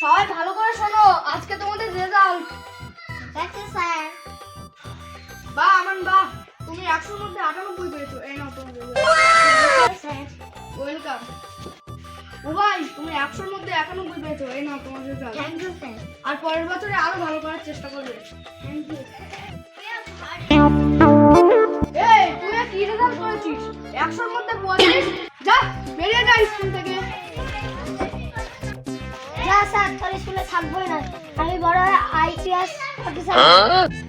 সবাই ভালো করে শোনো, আজকে তোমাদের রেজাল্ট। দেখো স্যার। বাহ আমান বাহ, তুমি 100 এর মধ্যে 98 পেয়েছো। এই নাও তোমার রেজাল্ট। Sir welcome. ও ভাই, তুমি 100 এর মধ্যে 91 পেয়েছো। এই নাও তোমার রেজাল্ট। Thank you sir. আর পরের বছরে আরো ভালো করার চেষ্টা করবে। Thank you. এই তুই কি রেজাল্ট করেছিস? 100 এর মধ্যে 45। যা বেরিয়ে যা স্কুল থেকে। যা স্যার, তোর স্কুলে থাকবোই না। আমি বড় হয়ে আইপিএস অফিসার।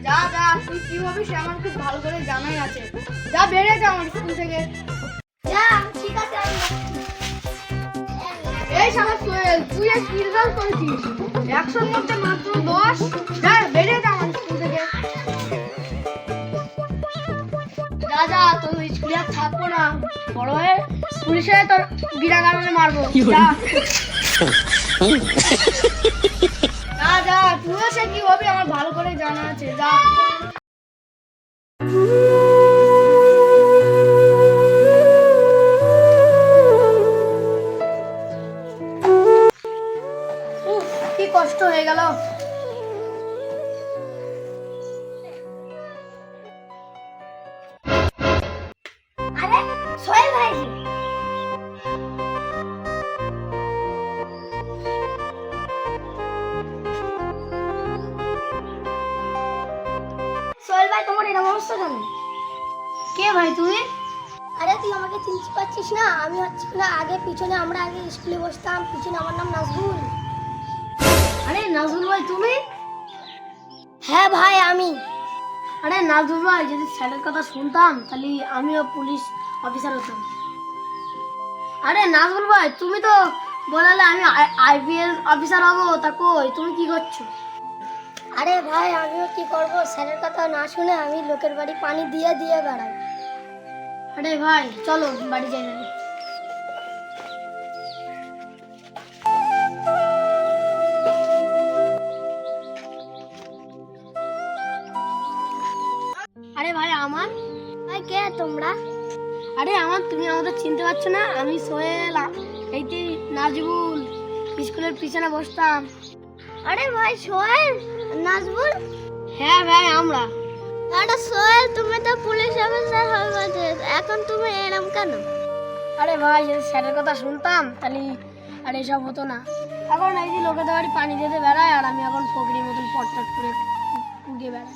যা যা, তুই কি হবি আমার খুব ভালো করে জানাই আছে। যা বেরিয়ে যা আমার স্কুল থেকে। যা, ঠিক আছে আমি এই শালা সোহেল, তুই আর কি রেজাল্ট করেছিস? 100 এর মধ্যে মাত্র 10। যা বেরিয়ে যা আমার স্কুল থেকে। যা যা, তোর স্কুলে আর থাকবো না। বড় হয়ে পুলিশে তোর বিনা কারণে মারবো। যা যা যা, তুইও সে কি হবি আমার ভালো করে জানা আছে। যা। উফ, কি কষ্ট হয়ে গেল। আরে সোহেল ভাই জি। সোহেল ভাই, তোমার এরকম অবস্থা কেন? কে ভাই তুই? আরে তুই আমাকে চিনতে পারছিস না? আমি হচ্ছি না আগে পিছনে, আমরা আগে স্কুলে বসতাম, পিছনে আমার নাম নাজবুল। আরে নাজুল ভাই তুমি? হ্যাঁ ভাই আমি। আরে নাজুল ভাই, যদি স্যারের কথা শুনতাম তাহলে আমিও পুলিশ অফিসার হতাম। আরে নাজুল ভাই, তুমি তো বলালে আমি আইপিএস অফিসার হবো, তা কই তুমি কি করছো? আরে ভাই আমিও কি করব, স্যারের কথা না শুনে আমি লোকের বাড়ি পানি দিয়ে দিয়ে বেড়াই। আরে ভাই চলো বাড়ি যাই না। আরে ভাই আমার। ভাই কে তোমরা? আরে আমার, তুমি আমাদের চিনতে পারছো না? আমি সোহেল, এইটি নাজবুল, স্কুলের পিছনে বসতাম। আরে ভাই সোহেল, নাজবুল। হ্যাঁ ভাই আমরা। আরে সোহেল, তুমি তো পুলিশ অফিসার হবে, এখন তুমি এরম কেন? আরে ভাই, যদি স্যারের কথা শুনতাম তাহলে আর এসব হতো না। এখন এই যে লোকেদের বাড়ি পানি দিতে বেড়ায়, আর আমি এখন ফকরির মতন পটপট করে পুড়িয়ে বেড়াই।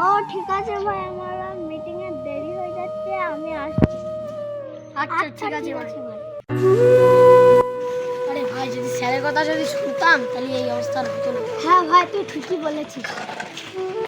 ও ঠিক আছে ভাই, আমার মিটিং এ দেরি হয়ে যাচ্ছে, আমি আসছি। আচ্ছা ঠিক আছে ভাই। ভাই। আরে ভাই, যদি স্যারের কথা যদি শুনতাম তাহলে এই অবস্থা হতো না। হ্যাঁ ভাই, তুই ঠিকই বলেছিস।